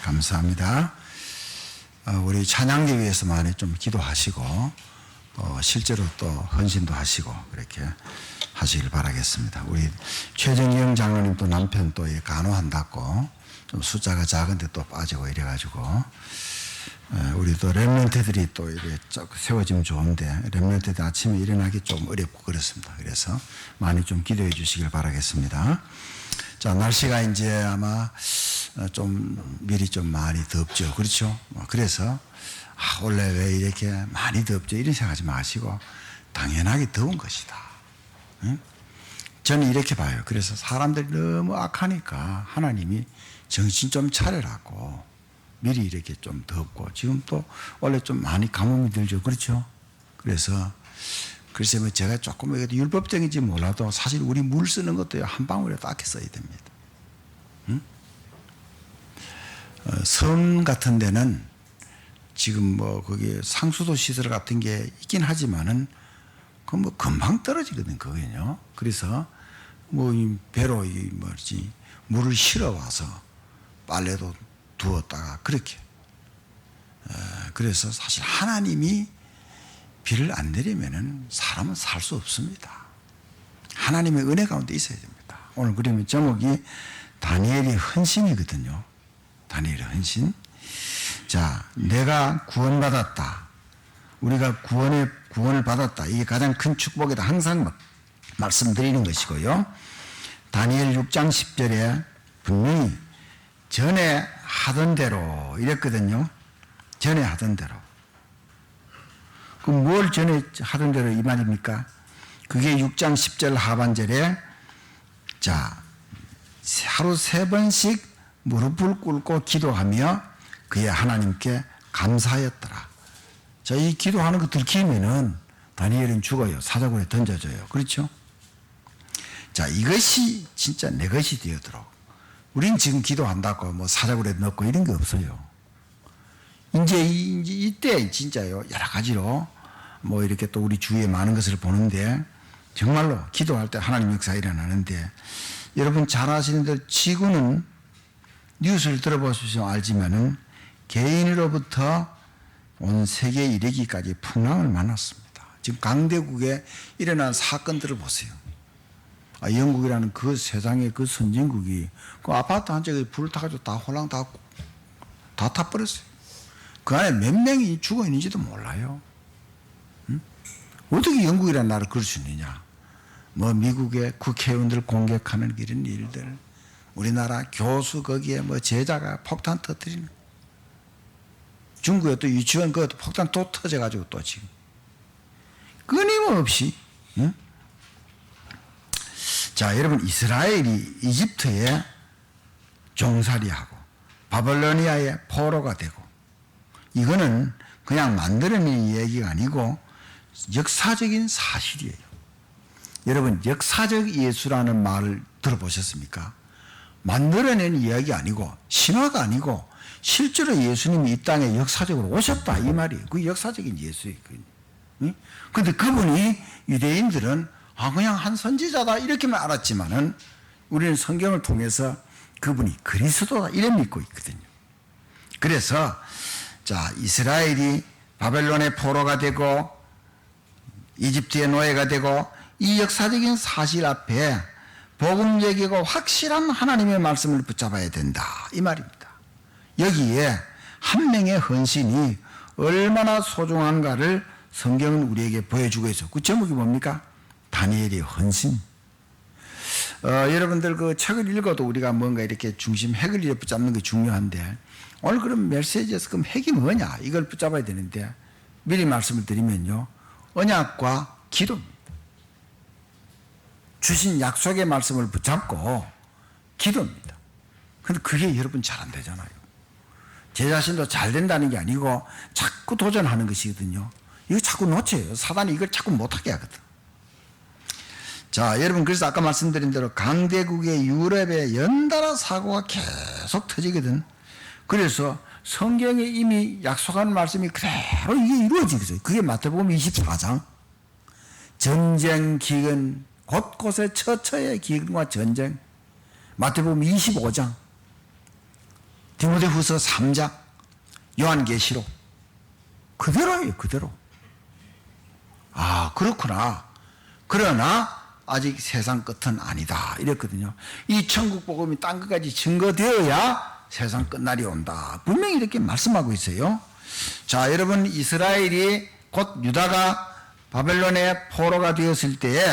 감사합니다. 우리 찬양대 위해서 많이 좀 기도하시고 실제로 또 헌신도 하시고 그렇게 하시길 바라겠습니다. 우리 최정영 장로님도 남편 또 간호한다고 좀 숫자가 작은데 또 빠지고 이래가지고 우리 또 렘넌트들이 또 이렇게 세워지면 좋은데 렘넌트들 아침에 일어나기 좀 어렵고 그렇습니다. 그래서 많이 좀 기도해 주시길 바라겠습니다. 자, 날씨가 이제 아마 좀 미리 좀 많이 덥죠. 그렇죠? 그래서 원래 왜 이렇게 많이 덥죠? 이런 생각하지 마시고 당연하게 더운 것이다. 응? 저는 이렇게 봐요. 그래서 사람들이 너무 악하니까 하나님이 정신 좀 차려라고 미리 이렇게 좀 덥고 지금 또 원래 좀 많이 가뭄이 들죠. 그렇죠? 그래서 글쎄 뭐 제가 조금 율법적인지 몰라도 사실 우리 물 쓰는 것도 한 방울이라도 아껴 써야 됩니다. 응? 섬 같은 데는 지금 뭐 거기 상수도 시설 같은 게 있긴 하지만은 그 뭐 금방 떨어지거든 그거는요. 그래서 뭐 이 배로 이 뭐지 물을 실어 와서 빨래도 두었다가 그렇게 그래서 사실 하나님이 비를 안 내리면은 사람은 살 수 없습니다. 하나님의 은혜 가운데 있어야 됩니다. 오늘 그러면 제목이 다니엘의 헌신이거든요. 다니엘의 헌신. 자, 내가 구원받았다. 우리가 구원을 받았다. 이게 가장 큰 축복이다. 항상 말씀드리는 것이고요. 다니엘 6장 10절에 분명히 전에 하던 대로 이랬거든요. 전에 하던 대로. 그럼 뭘 전에 하던 대로 이 말입니까? 그게 6장 10절 하반절에 자, 하루 3번씩 무릎을 꿇고 기도하며 그의 하나님께 감사하였더라. 자, 이 기도하는 거 들키면은 다니엘은 죽어요. 사자굴에 던져져요. 그렇죠? 자, 이것이 진짜 내 것이 되어도록. 우린 지금 기도한다고 뭐 사자굴에 넣고 이런 게 없어요. 이제 이때 진짜요. 여러 가지로 뭐 이렇게 또 우리 주위에 많은 것을 보는데 정말로 기도할 때 하나님 역사 일어나는데 여러분 잘 아시는 대로 지구는 뉴스를 들어보시면 알지만은 개인으로부터 온 세계에 이르기까지 풍랑을 만났습니다. 지금 강대국에 일어난 사건들을 보세요. 영국이라는 그 세상의 그 선진국이 그 아파트 한 채에 불을 타가지고 다 홀랑 다 타버렸어요. 그 안에 몇 명이 죽어 있는지도 몰라요. 응? 어떻게 영국이라는 나라를 그럴 수 있느냐. 뭐 미국의 국회의원들 공격하는 이런 일들, 우리나라 교수 거기에 뭐 제자가 폭탄 터뜨리는, 중국에 또 유치원 그것도 폭탄 또 터져가지고 또 지금 끊임없이. 응? 자, 여러분 이스라엘이 이집트에 종살이하고 바벨로니아의 포로가 되고 이거는 그냥 만들어낸 얘기가 아니고 역사적인 사실이에요. 여러분 역사적 예수라는 말을 들어보셨습니까? 만들어낸 이야기 아니고 신화가 아니고 실제로 예수님이 이 땅에 역사적으로 오셨다 이 말이에요. 그 역사적인 예수예요. 그런데 그분이 유대인들은 그냥 한 선지자다 이렇게만 알았지만은 우리는 성경을 통해서 그분이 그리스도다 이래 믿고 있거든요. 그래서 자, 이스라엘이 바벨론의 포로가 되고 이집트의 노예가 되고 이 역사적인 사실 앞에 복음 얘기고 확실한 하나님의 말씀을 붙잡아야 된다 이 말입니다. 여기에 한 명의 헌신이 얼마나 소중한가를 성경은 우리에게 보여주고 있어. 그 제목이 뭡니까? 다니엘의 헌신. 여러분들 그 책을 읽어도 우리가 뭔가 이렇게 중심 핵을 이렇게 붙잡는 게 중요한데 오늘 그럼 메시지에서 그럼 핵이 뭐냐 이걸 붙잡아야 되는데 미리 말씀을 드리면요, 언약과 기도입니다. 주신 약속의 말씀을 붙잡고 기도입니다. 근데 그게 여러분 잘 안 되잖아요. 제 자신도 잘 된다는 게 아니고 자꾸 도전하는 것이거든요. 이거 자꾸 놓쳐요. 사단이 이걸 자꾸 못하게 하거든. 자, 여러분 그래서 아까 말씀드린 대로 강대국의 유럽에 연달아 사고가 계속 터지거든. 그래서 성경에 이미 약속한 말씀이 그대로 이게 이루어지겠어요. 그게 마태복음 24장. 전쟁 기근 곳곳에 처처의 기근과 전쟁. 마태복음 25장. 디모데후서 3장, 요한계시록 그대로예요. 그대로. 아, 그렇구나. 그러나 아직 세상 끝은 아니다 이랬거든요. 이 천국 복음이 땅 끝까지 증거되어야 세상 끝날이 온다. 분명히 이렇게 말씀하고 있어요. 자, 여러분, 이스라엘이 곧 유다가 바벨론의 포로가 되었을 때에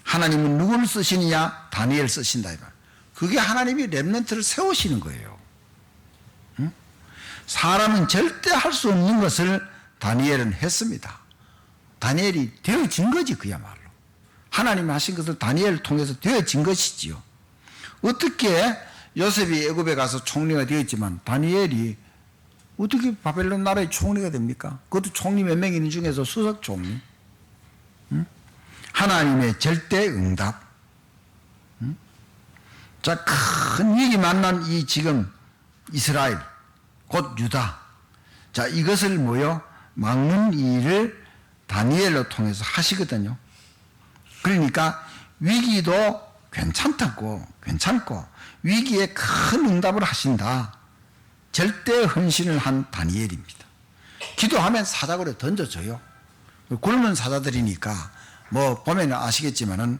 하나님은 누구를 쓰시느냐? 다니엘 쓰신다. 그게 하나님이 렘넌트를 세우시는 거예요. 응? 사람은 절대 할 수 없는 것을 다니엘은 했습니다. 다니엘이 되어진 거지, 그야말로. 하나님이 하신 것을 다니엘을 통해서 되어진 것이지요. 어떻게 요셉이 애굽에 가서 총리가 되었지만 다니엘이 어떻게 바벨론 나라의 총리가 됩니까? 그것도 총리 몇 명 있는 중에서 수석 총리. 응? 하나님의 절대 응답. 응? 자, 큰 위기 만난 이 지금 이스라엘, 곧 유다. 자, 이것을 막는 일을 다니엘로 통해서 하시거든요. 그러니까 위기도 괜찮고 위기에 큰 응답을 하신다. 절대 헌신을 한 다니엘입니다. 기도하면 사자굴에 던져줘요. 굶은 사자들이니까 보면 아시겠지만은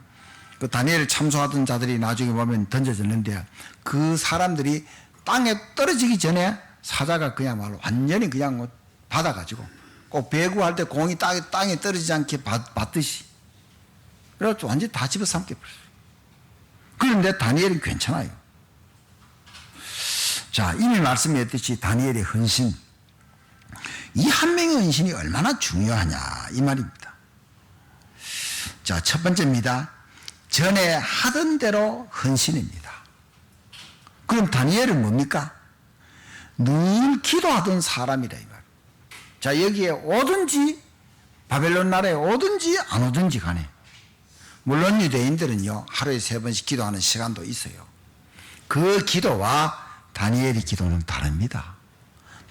그 다니엘 참소하던 자들이 나중에 보면 던져졌는데 그 사람들이 땅에 떨어지기 전에 사자가 그야말로 완전히 그냥 받아가지고 꼭 배구할 때 공이 땅에 떨어지지 않게 받듯이 그래가지고 완전히 다 집어삼켜 버렸어요. 그런데 다니엘은 괜찮아요. 자, 이미 말씀했듯이 다니엘의 헌신, 이 한 명의 헌신이 얼마나 중요하냐 이 말입니다. 자, 첫 번째입니다. 전에 하던 대로 헌신입니다. 그럼 다니엘은 뭡니까? 늘 기도하던 사람이라 이 말. 자, 여기에 오든지 바벨론 나라에 오든지 안 오든지 간에, 물론 유대인들은요 하루에 3번씩 기도하는 시간도 있어요. 그 기도와 다니엘의 기도는 다릅니다.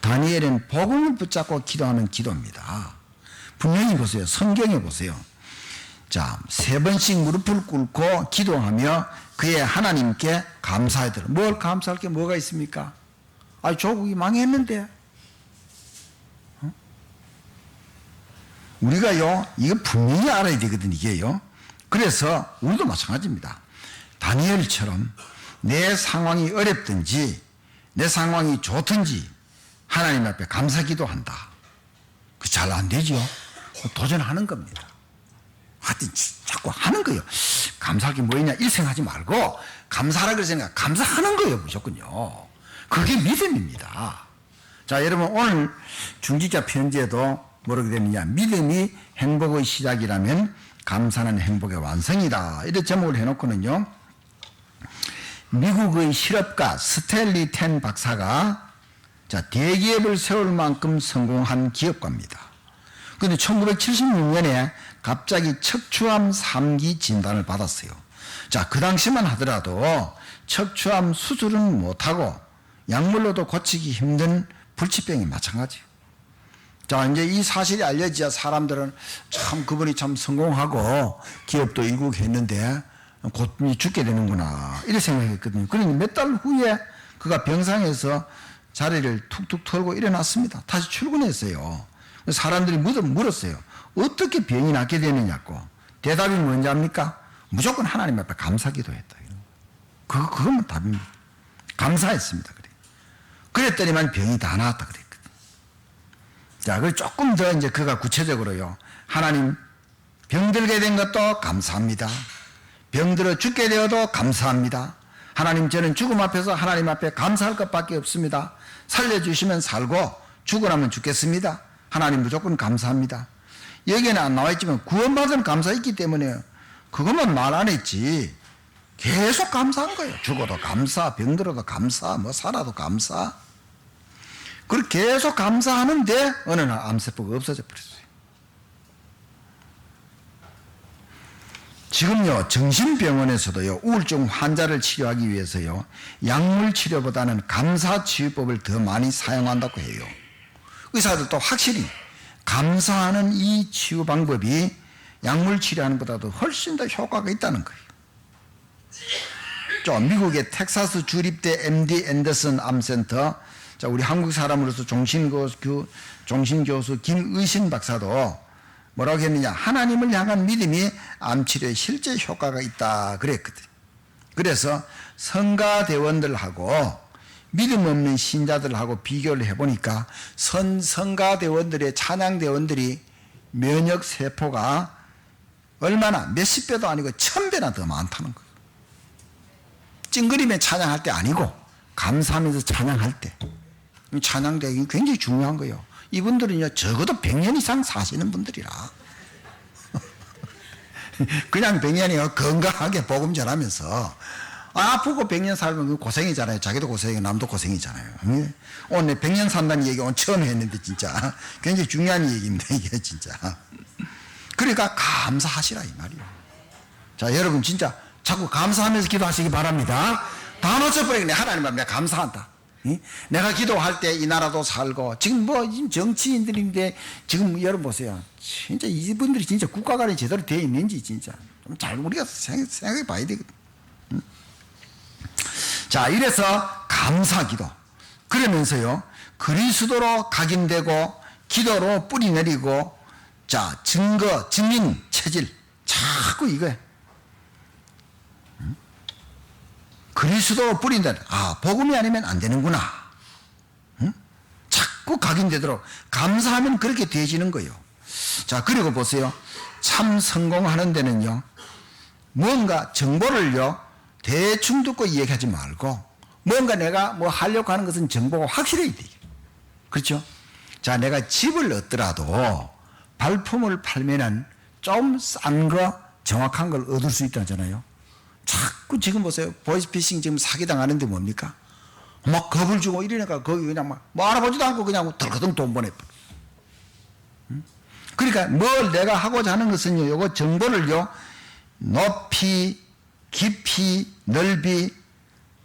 다니엘은 복음을 붙잡고 기도하는 기도입니다. 분명히 보세요. 성경에 보세요. 자, 3번씩 무릎을 꿇고 기도하며 그의 하나님께 감사하더라. 뭘 감사할 게 뭐가 있습니까? 조국이 망했는데. 우리가요, 이거 분명히 알아야 되거든, 이게요. 그래서 우리도 마찬가지입니다. 다니엘처럼 내 상황이 어렵든지 내 상황이 좋든지 하나님 앞에 감사 기도한다. 그 잘 안 되죠. 도전하는 겁니다. 하여튼 자꾸 하는 거예요. 감사할 게 뭐냐 일생하지 말고 감사하라 그러니까 감사하는 거예요, 무조건요. 그게 믿음입니다. 자, 여러분, 오늘 중지자 편지에도 뭐라고 되느냐? 믿음이 행복의 시작이라면 감사는 행복의 완성이다. 이런 제목을 해놓고는요, 미국의 실업가 스탠리 텐 박사가 대기업을 세울 만큼 성공한 기업가입니다. 그런데 1976년에 갑자기 척추암 3기 진단을 받았어요. 자, 그 당시만 하더라도 척추암 수술은 못하고 약물로도 고치기 힘든 불치병이 마찬가지예요. 자, 이제 이 사실이 알려지자 사람들은 참 그분이 참 성공하고 기업도 이국했는데 곧 죽게 되는구나 이렇게 생각했거든요. 그러니 몇 달 후에 그가 병상에서 자리를 툭툭 털고 일어났습니다. 다시 출근했어요. 사람들이 물었어요. 어떻게 병이 낫게 되느냐고. 대답이 뭔지 압니까? 무조건 하나님 앞에 감사 기도했다. 그것만 답입니다. 감사했습니다. 그랬더니만 병이 다 나았다 그랬거든요. 자, 그리고 조금 더 이제 그가 구체적으로요. 하나님, 병들게 된 것도 감사합니다. 병들어 죽게 되어도 감사합니다. 하나님, 저는 죽음 앞에서 하나님 앞에 감사할 것밖에 없습니다. 살려주시면 살고 죽으라면 죽겠습니다. 하나님 무조건 감사합니다. 여기에는 안 나와 있지만 구원받은 감사 있기 때문에 그것만 말 안 했지 계속 감사한 거예요. 죽어도 감사, 병들어도 감사, 살아도 감사. 그렇게 계속 감사하는데 어느 날 암세포가 없어져 버렸어요. 지금요, 정신병원에서도요, 우울증 환자를 치료하기 위해서요, 약물 치료보다는 감사 치유법을 더 많이 사용한다고 해요. 의사들도 확실히 감사하는 이 치유 방법이 약물 치료하는 것보다도 훨씬 더 효과가 있다는 거예요. 미국의 텍사스 주립대 MD 앤더슨 암센터 자, 우리 한국 사람으로서 종신교수 김의신 박사도 뭐라고 했느냐. 하나님을 향한 믿음이 암치료에 실제 효과가 있다 그랬거든. 그래서 성가대원들하고 믿음 없는 신자들하고 비교를 해보니까 성가대원들의 찬양대원들이 면역세포가 얼마나 몇십 배도 아니고 1000배나 더 많다는 거예요. 찡그리며 찬양할 때 아니고 감사하면서 찬양할 때. 찬양대가 굉장히 중요한 거예요. 이분들은요 적어도 100년 이상 사시는 분들이라 그냥 100년이 건강하게 복음 전하면서 아프고 100년 살면 고생이잖아요. 자기도 고생이고 남도 고생이잖아요. 오늘 100년 산다는 얘기 오늘 처음 했는데 진짜 굉장히 중요한 얘기입니다. 이게 진짜. 그러니까 감사하시라 이 말이에요. 자, 여러분 진짜 자꾸 감사하면서 기도하시기 바랍니다. 다 놓쳐버리겠네. 하나님 앞에 내가 감사한다. 내가 기도할 때 이 나라도 살고 지금 정치인들인데 지금 여러분 보세요. 진짜 이분들이 진짜 국가관이 제대로 되어 있는지 진짜 좀 잘 우리가 생각해 봐야 되거든. 자, 이래서 감사기도. 그러면서요 그리스도로 각인되고 기도로 뿌리 내리고 자 증거 증인 체질 자꾸 이거야. 그리스도로 뿌린다. 아, 복음이 아니면 안 되는구나. 응? 자꾸 각인되도록 감사하면 그렇게 되어지는 거예요. 자, 그리고 보세요. 참 성공하는 데는요, 뭔가 정보를요, 대충 듣고 이야기하지 말고, 뭔가 내가 뭐 하려고 하는 것은 정보가 확실해야 돼요. 그렇죠? 자, 내가 집을 얻더라도 발품을 팔면은 좀 싼 거, 정확한 걸 얻을 수 있다잖아요. 자꾸 지금 보세요. 보이스피싱 지금 사기당하는데 뭡니까? 막 겁을 주고 이러니까 거기 그냥 막 뭐 알아보지도 않고 그냥 덜커덩 돈 보내버려. 그러니까 뭘 내가 하고자 하는 것은요, 요거 정보를요, 높이, 깊이, 넓이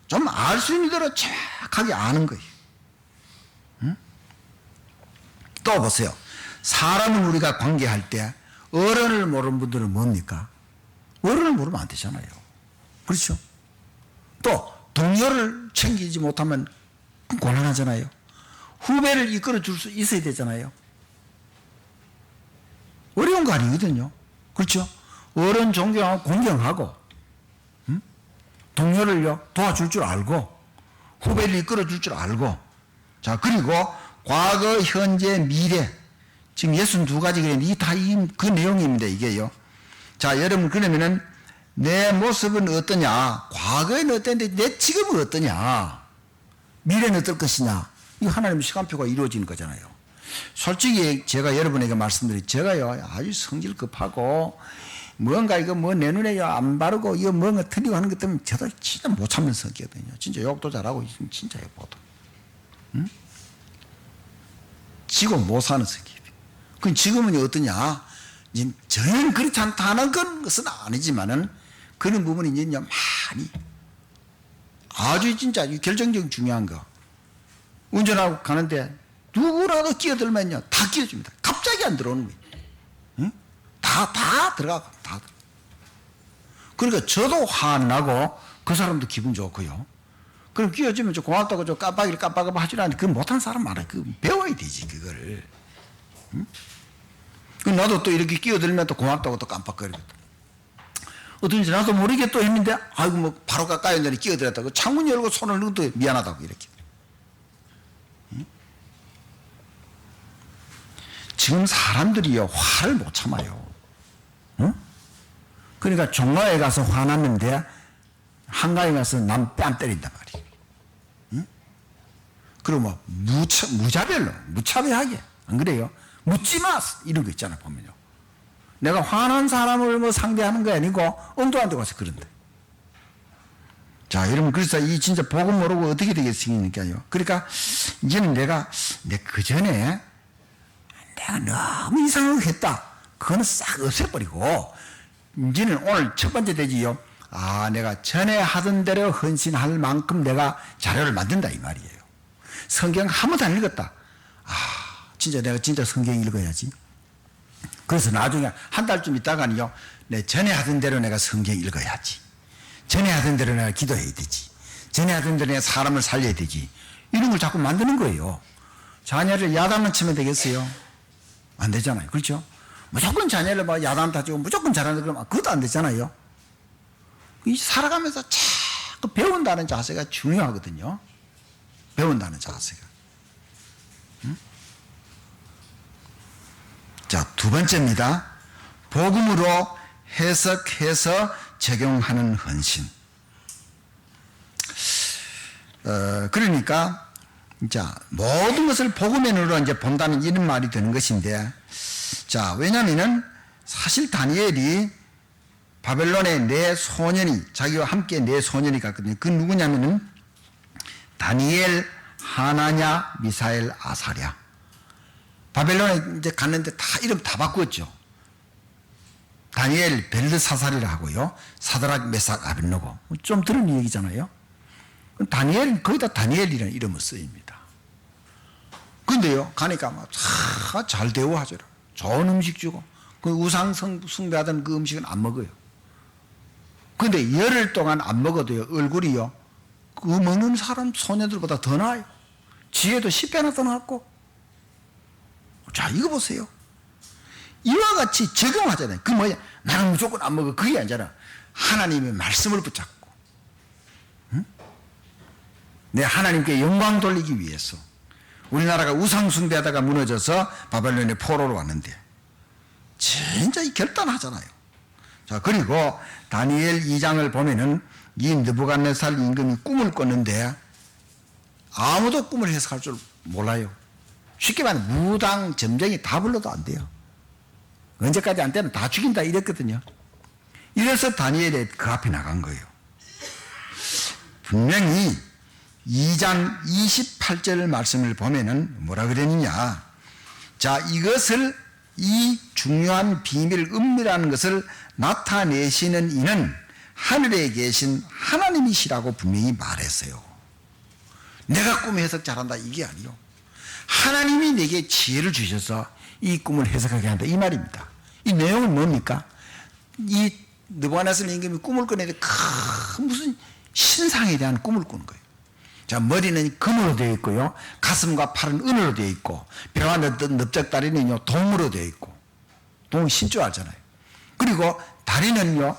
좀 알 수 있는 대로 정확하게 아는 거예요. 또 보세요. 사람을 우리가 관계할 때 어른을 모르는 분들은 뭡니까? 어른을 모르면 안 되잖아요. 그렇죠? 또 동료를 챙기지 못하면 곤란하잖아요. 후배를 이끌어 줄 수 있어야 되잖아요. 어려운 거 아니거든요. 그렇죠? 어른 존경하고 공경하고 동료를요 도와줄 줄 알고 후배를 이끌어 줄 줄 알고 자 그리고 과거, 현재, 미래 지금 62가지 그랬는데 이게 다 그 내용입니다. 이게요. 자 여러분 그러면은 내 모습은 어떠냐? 과거에는 어땠는데 내 지금은 어떠냐? 미래는 어떨 것이냐? 이 하나님의 시간표가 이루어지는 거잖아요. 솔직히 제가 여러분에게 말씀드리 제가요 아주 성질 급하고 뭔가 이거 뭐 내 눈에 안 바르고 이거 뭔가 틀리고 하는 것 때문에 저도 진짜 못 참는 성격이거든요. 진짜 욕도 잘하고 진짜 욕보도. 응? 지고 못 사는 성격이에요. 그럼 지금은 어떠냐? 저는 그렇지 않다는 것은 아니지만은 그런 부분이 이제 많이 아주 진짜 결정적인 중요한 거 운전하고 가는데 누구라도 끼어들면요 다 끼어줍니다. 갑자기 안 들어오는 거예요. 응? 다 들어가고 다. 그러니까 저도 화나고 그 사람도 기분 좋고요. 그럼 끼어주면 좀 고맙다고 좀 깜빡이를 하지 않는데 그건 못한 사람 많아요. 그 배워야 되지 그거를. 응? 나도 또 이렇게 끼어들면 또 고맙다고 또 깜빡거리거든. 어떤지 나도 모르게 또 했는데 아이고 뭐 바로 가까이 온다니 끼어들었다고 창문 열고 손을 넣어도 미안하다고 이렇게. 응? 지금 사람들이요 화를 못 참아요. 응? 그러니까 종로에 가서 화났는데 한강에 가서 남 뺨 때린단 말이에요. 응? 그리고 뭐 무차별로 무차별하게 안 그래요? 묻지마 이런 거 있잖아 보면요. 내가 화난 사람을 뭐 상대하는 거 아니고 엉뚱한 데 가서 그런데. 자 여러분 그래서 이 진짜 복음 모르고 어떻게 되겠습니까요? 그러니까 이제는 내가 그 전에 내가 너무 이상하게 했다. 그거는 싹 없애버리고 이제는 오늘 첫 번째 되지요. 아 내가 전에 하던 대로 헌신할 만큼 내가 자료를 만든다 이 말이에요. 성경 한 번도 안 읽었다. 진짜 내가 진짜 성경 읽어야지. 그래서 나중에 한 달쯤 있다가는요, 내 전에 하던 대로 내가 성경 읽어야지. 전에 하던 대로 내가 기도해야 되지. 전에 하던 대로 내가 사람을 살려야 되지. 이런 걸 자꾸 만드는 거예요. 자녀를 야단만 치면 되겠어요? 안 되잖아요. 그렇죠? 무조건 자녀를 막 야단 다지고 무조건 잘하는 그러면 그것도 안 되잖아요. 이 살아가면서 자꾸 배운다는 자세가 중요하거든요. 배운다는 자세가. 자, 두 번째입니다. 복음으로 해석해서 적용하는 헌신. 그러니까 자, 모든 것을 복음의 눈으로 이제 본다는 이런 말이 되는 것인데, 자, 왜냐면은 사실 다니엘이 바벨론의 네 소년이, 자기와 함께 네 소년이 갔거든요. 그 누구냐면은 다니엘, 하나냐, 미사엘, 아사랴. 바벨론에 이제 갔는데 다 이름 다 바꾸었죠. 다니엘, 벨드사살이라 하고요. 사드락, 메삭, 아벳노고. 좀 들은 얘기잖아요. 다니엘은 거의 다 다니엘이라는 이름을 쓰입니다. 근데요, 가니까 막 잘 대우하더라. 좋은 음식 주고, 그 우상 숭배하던 그 음식은 안 먹어요. 근데 열흘 동안 안 먹어도요, 얼굴이요, 그 먹는 사람 소녀들보다 더 나아요. 지혜도 10배나 더 나았고. 자, 이거 보세요. 이와 같이 적용하잖아요. 그 뭐냐? 나는 무조건 안 먹어. 그게 아니잖아. 하나님의 말씀을 붙잡고, 응? 내 하나님께 영광 돌리기 위해서. 우리나라가 우상숭배하다가 무너져서 바벨론의 포로로 왔는데 진짜 결단하잖아요. 자, 그리고 다니엘 2장을 보면은 이 느부갓네살 임금이 꿈을 꿨는데 아무도 꿈을 해석할 줄 몰라요. 쉽게 말하면 무당 점쟁이 다 불러도 안 돼요. 언제까지 안 되면 다 죽인다 이랬거든요. 이래서 다니엘이 그 앞에 나간 거예요. 분명히 2장 28절 말씀을 보면은 뭐라 그러느냐. 자, 이것을, 이 중요한 비밀, 은밀한 것을 나타내시는 이는 하늘에 계신 하나님이시라고 분명히 말했어요. 내가 꿈 해석 잘한다 이게 아니요. 하나님이 내게 지혜를 주셔서 이 꿈을 해석하게 한다 이 말입니다. 이 내용은 뭡니까? 이 느부갓네살 임금이 꿈을 꾸는데 무슨 신상에 대한 꿈을 꾸는 거예요. 자, 머리는 금으로 되어 있고요, 가슴과 팔은 은으로 되어 있고, 벼와 넓적다리는요 동으로 되어 있고, 동 신줄 알잖아요. 그리고 다리는요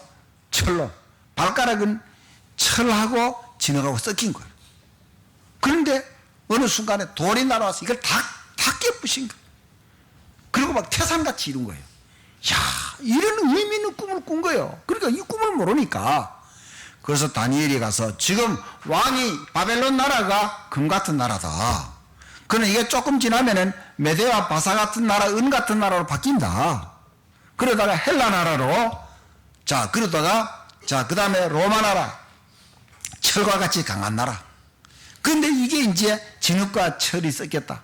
철로, 발가락은 철하고 진흙하고 섞인 거예요. 그런데 어느 순간에 돌이 날아와서 이걸 다 깨부신 거예요. 그리고 막 태산같이 이룬 거예요. 야, 이런 의미 있는 꿈을 꾼 거예요. 그러니까 이 꿈을 모르니까. 그래서 다니엘이 가서 지금 왕이 바벨론 나라가 금 같은 나라다. 그러나 이게 조금 지나면은 메데와 바사 같은 나라, 은 같은 나라로 바뀐다. 그러다가 헬라 나라로, 자, 그러다가, 자, 그 다음에 로마 나라, 철과 같이 강한 나라. 근데 이게 이제 진흙과 철이 섞였다.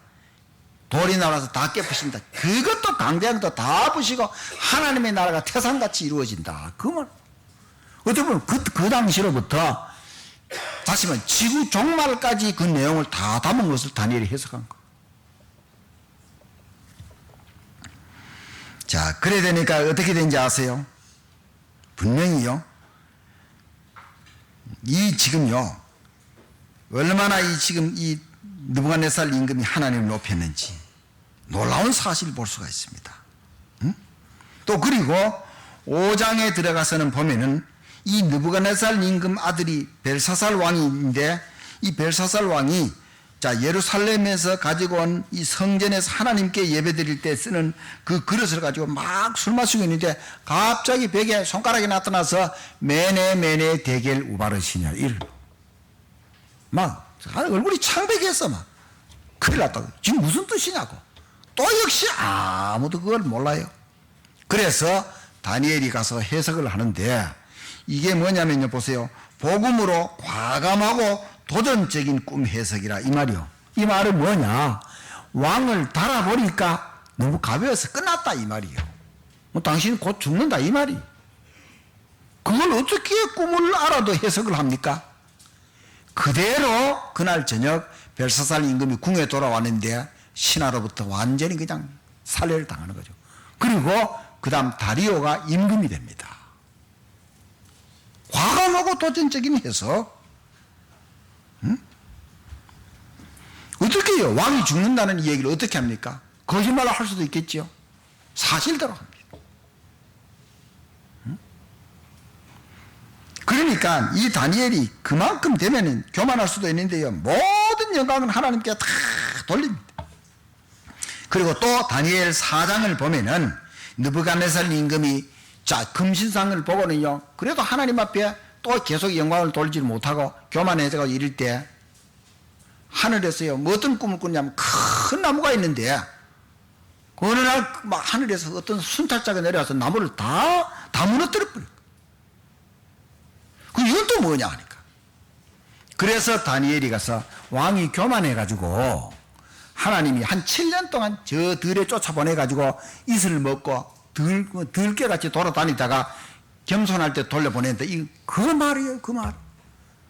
돌이 나와서 다 깨부신다. 그것도 강대한 것도 다 부시고 하나님의 나라가 태산같이 이루어진다. 그 말. 어떻게 보면 그 당시로부터 다시 말하면 지구 종말까지 그 내용을 다 담은 것을 다니엘이 해석한 거. 자, 그래 되니까 어떻게 된지 아세요? 분명히요, 이 지금요, 얼마나 지금 이 느부갓네살 임금이 하나님을 높였는지 놀라운 사실을 볼 수가 있습니다. 응? 또 그리고 5장에 들어가서는 보면은 이 느부갓네살 임금 아들이 벨사살 왕인데, 이 벨사살 왕이 자, 예루살렘에서 가지고 온 이 성전에서 하나님께 예배드릴 때 쓰는 그 그릇을 가지고 막 술 마시고 있는데 갑자기 벽에 손가락이 나타나서 메네 데겔 우바르시냐 이런 막 얼굴이 창백했어. 막 큰일 났다고. 지금 무슨 뜻이냐고. 또 역시 아무도 그걸 몰라요. 그래서 다니엘이 가서 해석을 하는데 이게 뭐냐면요, 보세요. 복음으로 과감하고 도전적인 꿈 해석이라 이 말이요. 이 말은 뭐냐, 왕을 달아보니까 너무 가벼워서 끝났다 이 말이요. 뭐 당신 곧 죽는다 이 말이. 그걸 어떻게 꿈을 알아도 해석을 합니까? 그대로 그날 저녁 벨사살 임금이 궁에 돌아왔는데 신하로부터 완전히 그냥 살해를 당하는 거죠. 그리고 그 다음 다리오가 임금이 됩니다. 과감하고 도전적인 해석. 응? 어떻게 해요? 왕이 죽는다는 이 얘기를 어떻게 합니까? 거짓말을 할 수도 있겠죠. 사실대로 합니다. 그러니까 이 다니엘이 그만큼 되면 교만할 수도 있는데요, 모든 영광은 하나님께 다 돌립니다. 그리고 또 다니엘 4장을 보면은 느부갓네살 임금이 자 금신상을 보고는요, 그래도 하나님 앞에 또 계속 영광을 돌리지 못하고 교만해져서 이럴 때 하늘에서요 뭐 어떤 꿈을 꾸냐면 큰 나무가 있는데 어느 날 막 하늘에서 어떤 순찰자가 내려와서 나무를 다 무너뜨려 버려요. 이건 또 뭐냐 하니까, 그래서 다니엘이 가서 왕이 교만해가지고 하나님이 한 7년 동안 저 들에 쫓아보내가지고 이슬을 먹고 들깨같이 돌아다니다가 겸손할 때 돌려보냈는데 그 말이에요. 그 말.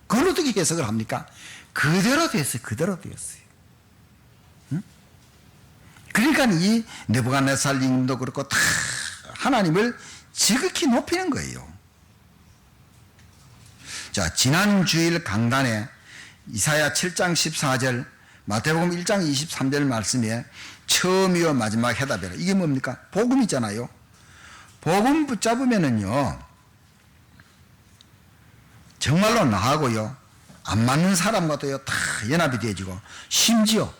그걸 어떻게 해석을 합니까? 그대로 됐어요. 그대로 되었어요. 응? 그러니까 이 느부갓네살 임금도 그렇고 다 하나님을 지극히 높이는 거예요. 자, 지난 주일 강단에 이사야 7장 14절, 마태복음 1장 23절 말씀에 처음이요 마지막 해답이라. 이게 뭡니까? 복음이잖아요. 복음 붙잡으면은요, 정말로 나하고요, 안 맞는 사람과도요, 다 연합이 되어지고, 심지어,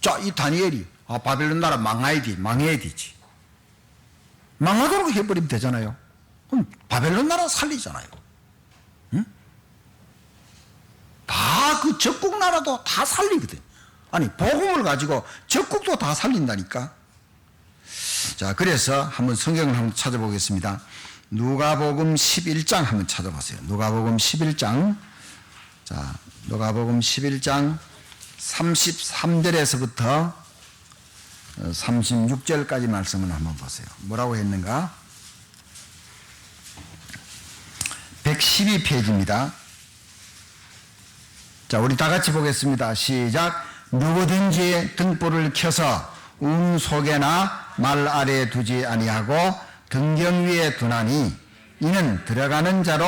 자, 이 다니엘이, 바벨론 나라 망해야 되지. 망하도록 해버리면 되잖아요. 그럼 바벨론 나라 살리잖아요. 응? 다 그 적국 나라도 다 살리거든. 아니, 복음을 가지고 적국도 다 살린다니까. 자, 그래서 한번 성경을 한번 찾아보겠습니다. 누가복음 11장 한번 찾아보세요. 누가복음 11장. 자, 누가복음 11장 33절에서부터 36절까지 말씀을 한번 보세요. 뭐라고 했는가? 112페이지입니다. 자, 우리 다 같이 보겠습니다. 시작. 누구든지 등불을 켜서 속에나 말 아래에 두지 아니하고 등경 위에 두나니 이는 들어가는 자로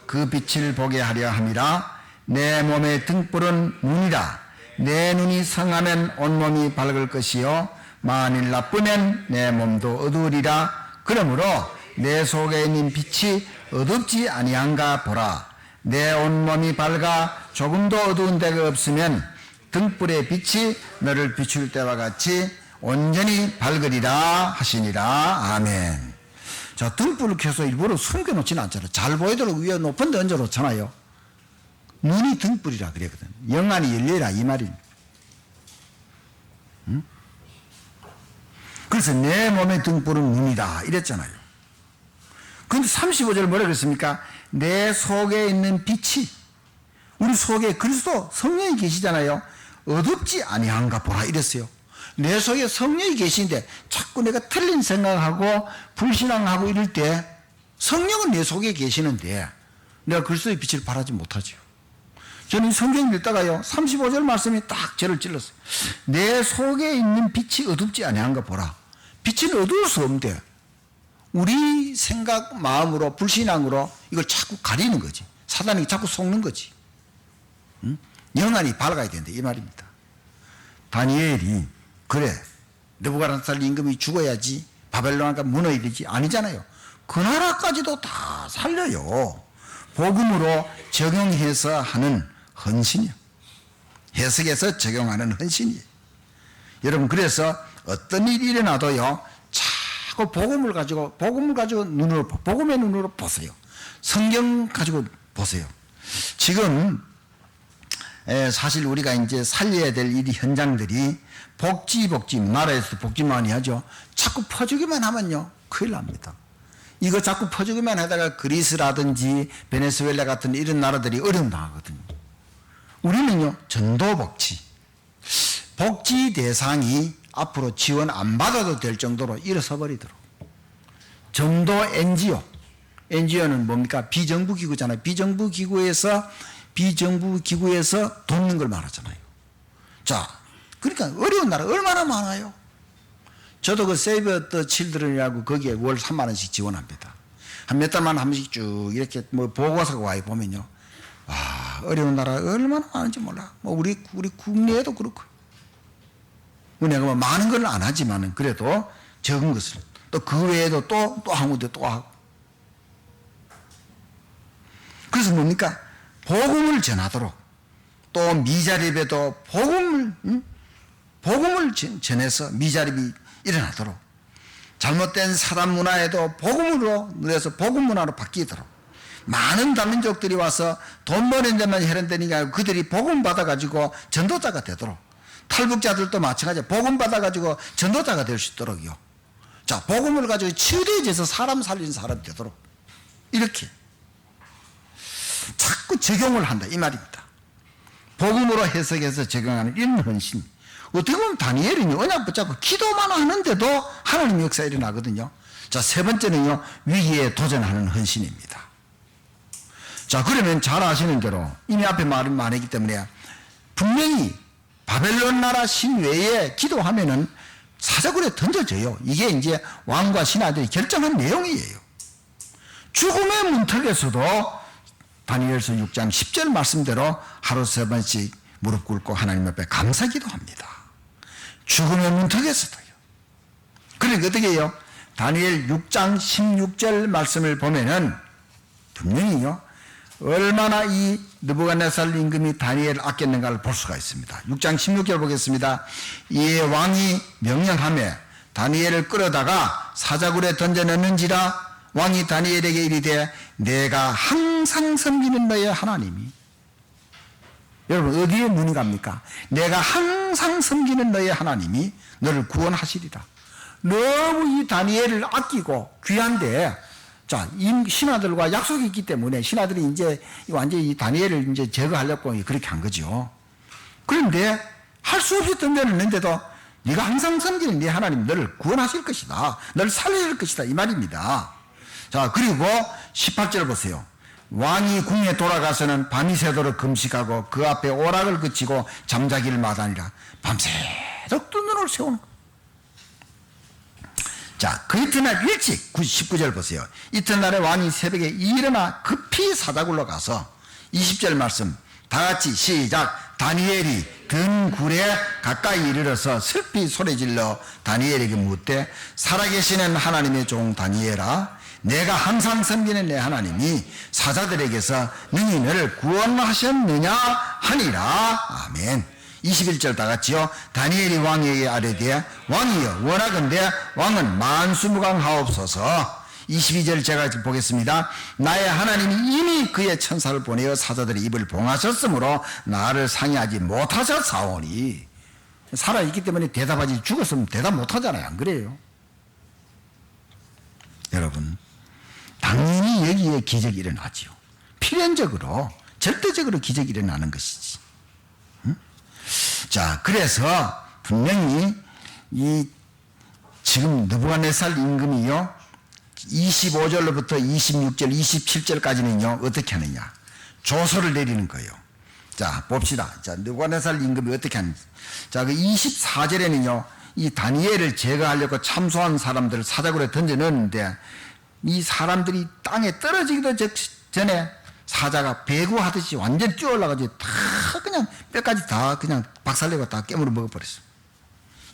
그 빛을 보게 하려 함이라. 내 몸의 등불은 눈이라. 내 눈이 성하면 온몸이 밝을 것이요 만일 나쁘면 내 몸도 어두우리라. 그러므로 내 속에 있는 빛이 어둡지 아니한가 보라. 내 온몸이 밝아 조금도 어두운 데가 없으면 등불의 빛이 너를 비출 때와 같이 온전히 밝으리라 하시니라. 아멘. 자, 등불을 켜서 일부러 숨겨놓지는 않잖아요. 잘 보이도록 위에 높은 데 얹어놓잖아요. 눈이 등불이라 그랬거든. 영안이 열리라 이 말입니다. 응? 그래서 내 몸의 등불은 눈이다 이랬잖아요. 그런데 35절 뭐라 그랬습니까? 내 속에 있는 빛이, 우리 속에 그리스도 성령이 계시잖아요. 어둡지 아니한가 보라 이랬어요. 내 속에 성령이 계시는데 자꾸 내가 틀린 생각하고 불신앙하고 이럴 때 성령은 내 속에 계시는데 내가 그리스도의 빛을 발하지 못하죠. 저는 성경 읽다가요 35절 말씀이 딱 저를 찔렀어요. 내 속에 있는 빛이 어둡지 아니한가 보라. 빛은 어두울 수 없는데 우리 생각 마음으로 불신앙으로 이걸 자꾸 가리는 거지. 사단이 자꾸 속는 거지. 응? 영안이 밝아야 된다 이 말입니다. 다니엘이 그래 느부갓네살 임금이 죽어야지 바벨론가 무너야 되지 아니잖아요. 그 나라까지도 다 살려요. 복음으로 적용해서 하는 헌신이요. 해석해서 적용하는 헌신이에요. 여러분 그래서 어떤 일이 일어나도요 자꾸 복음을 가지고 눈으로 복음의 눈으로 보세요. 성경 가지고 보세요. 지금 사실 우리가 이제 살려야 될 일이 현장들이 복지 나라에서 복지 많이 하죠. 자꾸 퍼주기만 하면요 큰일 납니다. 이거 자꾸 퍼주기만 하다가 그리스라든지 베네수엘라 같은 이런 나라들이 어려움 당하거든요. 우리는요 전도 복지 대상이 앞으로 지원 안 받아도 될 정도로 일어서 버리도록. 전도 NGO는 뭡니까? 비정부 기구잖아요. 비정부 기구에서 돕는 걸 말하잖아요. 자, 그러니까 어려운 나라 얼마나 많아요. 저도 그 Save the Children이라고 거기에 월 3만 원씩 지원합니다. 한 몇 달만 한 번씩 쭉 이렇게 뭐 보고서가 와요 보면요. 와, 어려운 나라 얼마나 많은지 몰라. 뭐 우리 국내에도 그렇고. 은혜가 뭐 많은 걸 안 하지만은 그래도 적은 것을 또 그 외에도 또 한 군데 또 하고. 그래서 뭡니까? 복음을 전하도록 또 미자립에도 복음을 전해서 미자립이 일어나도록 잘못된 사람 문화에도 복음으로 늘려서 복음 문화로 바뀌도록 많은 다민족들이 와서 돈 버는 데만 해련되니까 그들이 복음 받아가지고 전도자가 되도록 탈북자들도 마찬가지로 복음 받아가지고 전도자가 될 수 있도록요. 자, 복음을 가지고 치유되어져서 사람 살리는 사람이 되도록 이렇게 자꾸 적용을 한다 이 말입니다. 복음으로 해석해서 적용하는 이런 헌신. 어떻게 보면 다니엘은 언약 붙잡고 기도만 하는데도 하나님 역사 일어나거든요. 자, 세 번째는요, 위기에 도전하는 헌신입니다. 자, 그러면 잘 아시는 대로 이미 앞에 말은 많았기 때문에 분명히 바벨론 나라 신 외에 기도하면은 사자굴에 던져져요. 이게 이제 왕과 신하들이 결정한 내용이에요. 죽음의 문턱에서도 다니엘서 6장 10절 말씀대로 하루 3번씩 무릎 꿇고 하나님 앞에 감사 기도합니다. 죽음의 문턱에서도요. 그러니까 어떻게 해요? 다니엘 6장 16절 말씀을 보면은 분명히요, 얼마나 이 느부갓네살 임금이 다니엘을 아꼈는가를 볼 수가 있습니다. 6장 16절 보겠습니다. 이에 왕이 명령하며 다니엘을 끌어다가 사자굴에 던져넣는지라 왕이 다니엘에게 이르되 내가 항상 섬기는 너의 하나님이. 여러분 어디에 문이 갑니까? 내가 항상 섬기는 너의 하나님이 너를 구원하시리라. 너무 이 다니엘을 아끼고 귀한데, 자, 신하들과 약속이 있기 때문에 신하들이 이제 완전히 이 다니엘을 이제 제거하려고 그렇게 한 거죠. 그런데 할 수 없이 던져냈는데도 네가 항상 섬기는 네 하나님 너를 구원하실 것이다. 너를 살릴 것이다. 이 말입니다. 자, 그리고 18절 보세요. 왕이 궁에 돌아가서는 밤이 새도록 금식하고 그 앞에 오락을 그치고 잠자기를 마다니라. 밤새도록 뜬 눈을 세우는 거예요. 자, 그 이튿날 일찍 19절 보세요. 이튿날에 왕이 새벽에 일어나 급히 사자굴로 가서 20절 말씀 다 같이 시작. 다니엘이 든 굴에 가까이 이르러서 슬피 소리질러 다니엘에게 묻되 살아계시는 하나님의 종 다니엘아, 내가 항상 섬기는 내 하나님이 사자들에게서 능히 너를 구원하셨느냐 하니라. 아멘. 21절 다 같이요. 다니엘이 왕에게 아뢰되 왕이여 원하건대 왕은 만수무강하옵소서. 22절 제가 보겠습니다. 나의 하나님이 이미 그의 천사를 보내어 사자들의 입을 봉하셨으므로 나를 상의하지 못하셨사오니. 살아있기 때문에 대답하지, 죽었으면 대답 못하잖아요. 안 그래요? 여러분 당연히 여기에 기적이 일어나죠. 필연적으로 절대적으로 기적이 일어나는 것이지. 자, 그래서 분명히 이 지금 느부갓네살 임금이요 25절로부터 26절 27절까지는요 어떻게 하느냐, 조서를 내리는 거예요. 자, 봅시다. 자, 느부갓네살 임금이 어떻게 하는지. 자, 그 24절에는요 이 다니엘을 제거하려고 참소한 사람들을 사자굴에 던져 넣었는데 이 사람들이 땅에 떨어지기도 전에 사자가 배구하듯이 완전 뛰어 올라가지고 다 그냥 뼈까지 다 그냥 박살내고 다 깨물어 먹어버렸어요.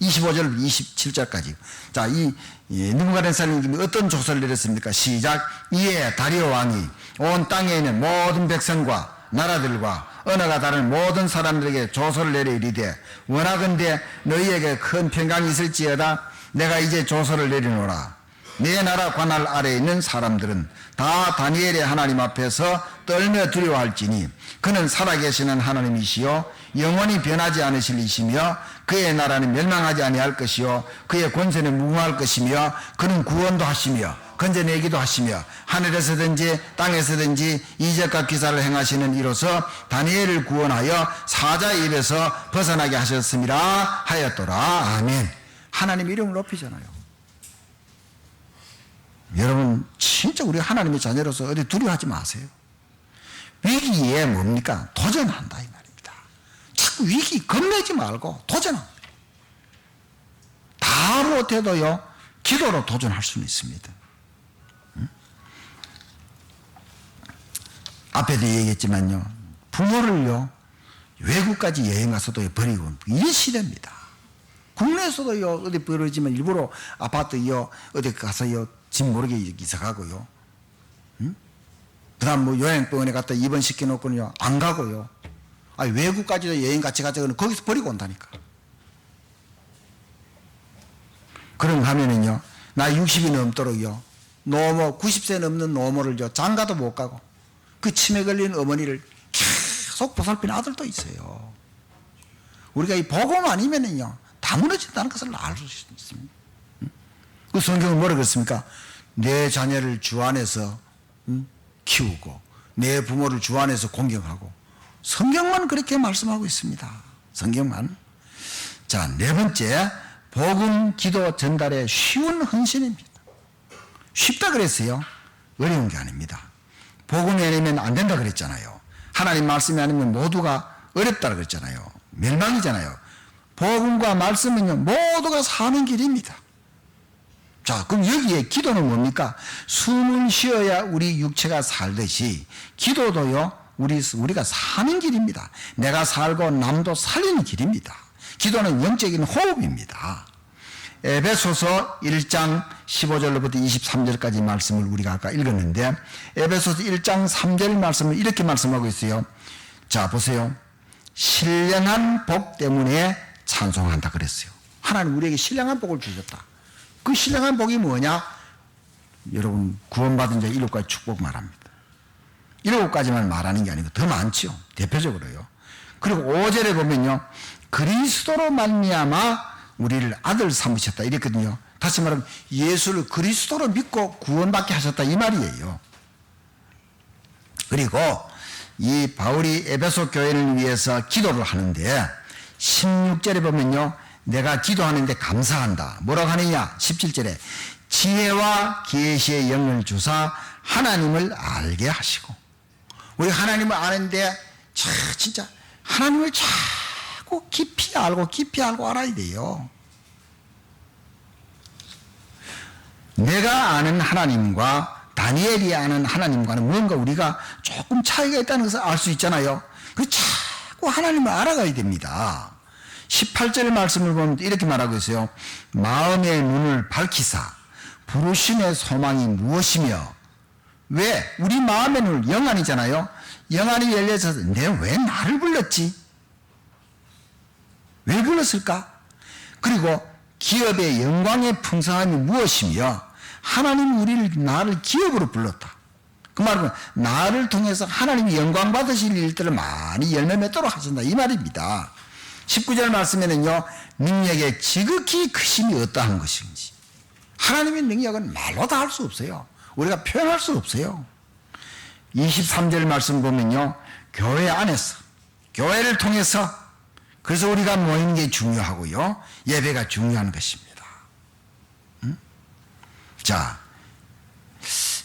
25절 27절까지. 자, 이 느부갓네살 임금이 어떤 조서를 내렸습니까? 시작. 이에 다리오 왕이 온 땅에 있는 모든 백성과 나라들과 언어가 다른 모든 사람들에게 조서를 내려 이르되 원하건대 너희에게 큰 평강이 있을지어다. 내가 이제 조서를 내리노라. 내 나라 관할 아래에 있는 사람들은 다 다니엘의 하나님 앞에서 떨며 두려워할지니 그는 살아계시는 하나님이시요 영원히 변하지 않으실 이시며 그의 나라는 멸망하지 아니할 것이요 그의 권세는 무궁할 것이며 그는 구원도 하시며 건져내기도 하시며 하늘에서든지 땅에서든지 이적과 기사를 행하시는 이로서 다니엘을 구원하여 사자의 입에서 벗어나게 하셨음이라 하였더라. 아멘. 하나님 이름을 높이잖아요. 여러분 진짜 우리 하나님의 자녀로서 어디 두려워하지 마세요. 위기에 뭡니까? 도전한다 이 말입니다. 자꾸 위기 겁내지 말고 도전합니다. 다 못해도요 기도로 도전할 수는 있습니다. 앞에도 얘기했지만요 부모를요 외국까지 여행 가서도 버리고 이 시대입니다. 국내에서도요, 어디 벌어지면 일부러 아파트요, 어디 가서요, 집 모르게 이사 가고요. 응? 그 다음 뭐 요양병원에 갔다 입원시켜놓고는요, 안 가고요. 아니, 외국까지도 여행 같이 가자고는 거기서 버리고 온다니까. 그럼 하면은요, 나 60이 넘도록요, 노모, 90세 넘는 노모를요, 장가도 못 가고, 그 치매 걸린 어머니를 계속 보살피는 아들도 있어요. 우리가 이 복음 아니면은요, 다 무너진다는 것을 알 수 있습니다. 그 성경은 뭐라 그랬습니까? 내 자녀를 주 안에서 키우고, 내 부모를 주 안에서 공경하고, 성경만 그렇게 말씀하고 있습니다. 성경만. 자, 네 번째, 복음 기도 전달의 쉬운 헌신입니다. 쉽다 그랬어요. 어려운 게 아닙니다. 복음이 아니면 안 된다 그랬잖아요. 하나님 말씀이 아니면 모두가 어렵다 그랬잖아요. 멸망이잖아요. 복음과 말씀은요, 모두가 사는 길입니다. 자, 그럼 여기에 기도는 뭡니까? 숨을 쉬어야 우리 육체가 살듯이 기도도요, 우리가 사는 길입니다. 내가 살고 남도 살리는 길입니다. 기도는 영적인 호흡입니다. 에베소서 1장 15절로부터 23절까지 말씀을 우리가 아까 읽었는데, 에베소서 1장 3절 말씀을 이렇게 말씀하고 있어요. 자, 보세요. 신령한 복 때문에 찬송한다 그랬어요. 하나님 우리에게 신령한 복을 주셨다. 그 신령한 복이 뭐냐? 여러분, 구원받은 자 7가지 축복 말합니다. 7가지만 말하는 게 아니고 더 많죠. 대표적으로요. 그리고 5절에 보면요, 그리스도로 말미암아 우리를 아들 삼으셨다 이랬거든요. 다시 말하면 예수를 그리스도로 믿고 구원받게 하셨다 이 말이에요. 그리고 이 바울이 에베소 교회를 위해서 기도를 하는데 16절에 보면요, 내가 기도하는데 감사한다. 뭐라고 하느냐? 17절에 지혜와 계시의 영을 주사 하나님을 알게 하시고. 우리 하나님을 아는데 진짜 하나님을 자꾸 깊이 알고 알아야 돼요. 내가 아는 하나님과 다니엘이 아는 하나님과는 뭔가 우리가 조금 차이가 있다는 것을 알 수 있잖아요. 그 자꾸 하나님을 알아가야 됩니다. 18절 말씀을 보면 이렇게 말하고 있어요. 마음의 눈을 밝히사 부르심의 소망이 무엇이며. 왜? 우리 마음의 눈, 영안이잖아요. 영안이 열려서 내가 왜 나를 불렀지? 왜 불렀을까? 그리고 기업의 영광의 풍성함이 무엇이며, 하나님 나를 기업으로 불렀다. 그 말은 나를 통해서 하나님이 영광 받으실 일들을 많이 열매 맺도록 하신다 이 말입니다. 19절 말씀에는요, 능력의 지극히 크심이 어떠한 것인지. 하나님의 능력은 말로 다 할 수 없어요. 우리가 표현할 수 없어요. 23절 말씀 보면요, 교회 안에서, 교회를 통해서, 그래서 우리가 모이는 게 중요하고요, 예배가 중요한 것입니다. 자,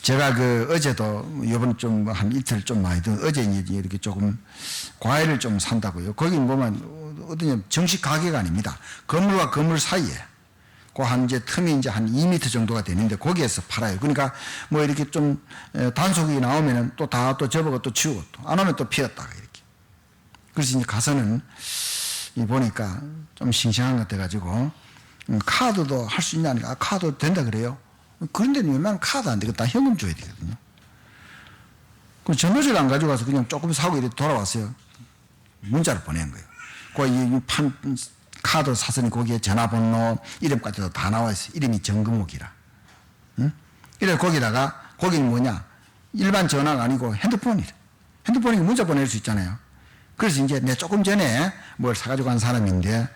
제가 어제도 이번 좀 한 이틀 좀 많이 어제 이렇게 조금 과일을 좀 산다고요. 거기 보면 어떤 정식 가게가 아닙니다. 건물과 건물 사이에 그 한 이제 틈이 이제 한 2m 정도가 되는데 거기에서 팔아요. 그러니까 뭐 이렇게 좀 단속이 나오면은 또 다 또 접어가 또 치우고 또 안 오면 또 피웠다가 이렇게. 그래서 이제 가서는 보니까 좀 싱싱한 것 같아가지고 카드도 할 수 있냐니까 카드 된다 그래요. 그런데 웬만하면 카드 안 되겠다. 현금 줘야 되거든요. 그럼 전화를 안 가지고 가서 그냥 조금 사고 이렇게 돌아왔어요. 문자를 보낸 거예요. 카드 사서니 거기에 전화번호, 이름까지도 다 나와 있어요. 이름이 정금옥이라. 응? 이래 거기는 뭐냐? 일반 전화가 아니고 핸드폰이래. 핸드폰이 문자 보낼 수 있잖아요. 그래서 이제 내 조금 전에 뭘 사가지고 간 사람인데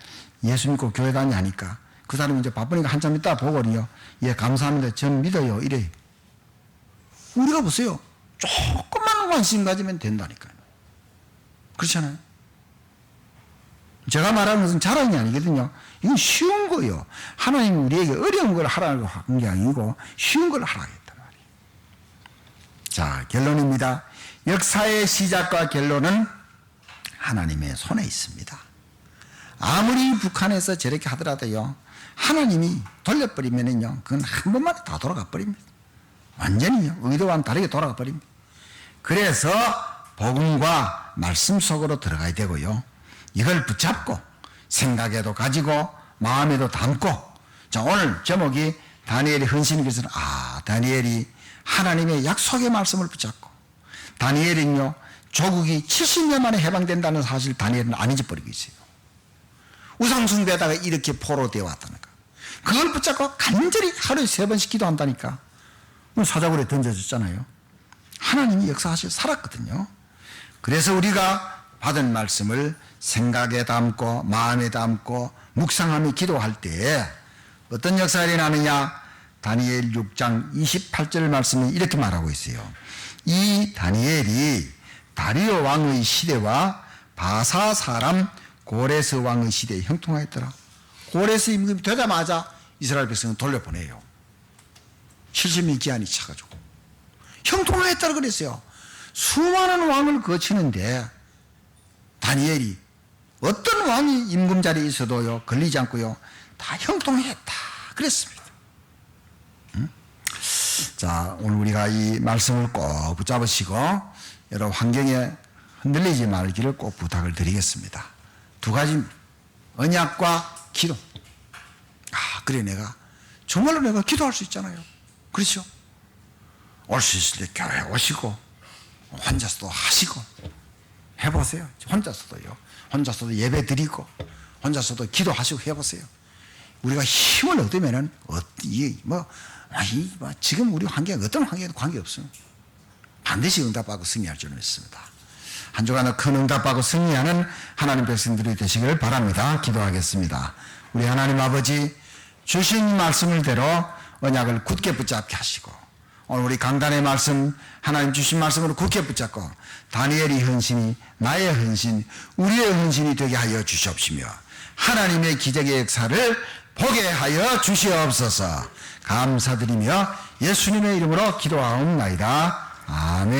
예수 믿고 교회 다니니까 그 사람이 이제 바쁘니까 한참 있다 보거든요. 예, 감사합니다. 전 믿어요. 이래. 우리가 보세요. 조금만 관심 가지면 된다니까요. 그렇잖아요. 제가 말하는 것은 자랑이 아니거든요. 이건 쉬운 거예요. 하나님이 우리에게 어려운 걸 하라고 한 게 아니고 쉬운 걸 하라고 했단 말이에요. 자, 결론입니다. 역사의 시작과 결론은 하나님의 손에 있습니다. 아무리 북한에서 저렇게 하더라도요, 하나님이 돌려버리면은요, 그건 한 번만에 다 돌아가 버립니다. 완전히요, 의도와는 다르게 돌아가 버립니다. 그래서 복음과 말씀 속으로 들어가야 되고요, 이걸 붙잡고 생각에도 가지고 마음에도 담고. 자, 오늘 제목이 다니엘의 헌신이. 그래서 다니엘이 하나님의 약속의 말씀을 붙잡고, 다니엘은요 조국이 70년 만에 해방된다는 사실 다니엘은 안 잊어버리고 있어요. 우상숭배에다가 이렇게 포로되어 왔다니까. 그걸 붙잡고 간절히 하루에 3번씩 기도한다니까. 사자굴에 던져졌잖아요. 하나님이 역사하셔 살았거든요. 그래서 우리가 받은 말씀을 생각에 담고 마음에 담고 묵상하며 기도할 때 어떤 역사가 일어나느냐. 다니엘 6장 28절 말씀은 이렇게 말하고 있어요. 이 다니엘이 다리오 왕의 시대와 바사 사람 고레스 왕의 시대에 형통하였더라. 고레스 임금이 되자마자 이스라엘 백성은 돌려보내요. 70년 기한이 차가지고 형통하였다고 그랬어요. 수많은 왕을 거치는데 다니엘이 어떤 왕이 임금 자리에 있어도요 걸리지 않고요 다 형통했다 그랬습니다. 자, 오늘 우리가 이 말씀을 꼭 붙잡으시고 여러 환경에 흔들리지 말기를 꼭 부탁을 드리겠습니다. 2가지, 언약과 기도. 그래, 정말로 내가 기도할 수 있잖아요. 그렇죠? 올 수 있을 때 교회 오시고 혼자서도 하시고 해보세요. 혼자서도 예배 드리고 혼자서도 기도하시고 해보세요. 우리가 힘을 얻으면은 지금 우리 환경에 어떤 환경에도 관계없어요. 반드시 응답하고 승리할 줄 믿습니다. 한 주간은 큰 응답하고 승리하는 하나님 백성들이 되시길 바랍니다. 기도하겠습니다. 우리 하나님 아버지, 주신 말씀을대로 언약을 굳게 붙잡게 하시고 오늘 우리 강단의 말씀, 하나님 주신 말씀으로 굳게 붙잡고 다니엘의 헌신이 나의 헌신, 우리의 헌신이 되게 하여 주시옵시며 하나님의 기적의 역사를 보게 하여 주시옵소서. 감사드리며 예수님의 이름으로 기도하옵나이다. 아멘.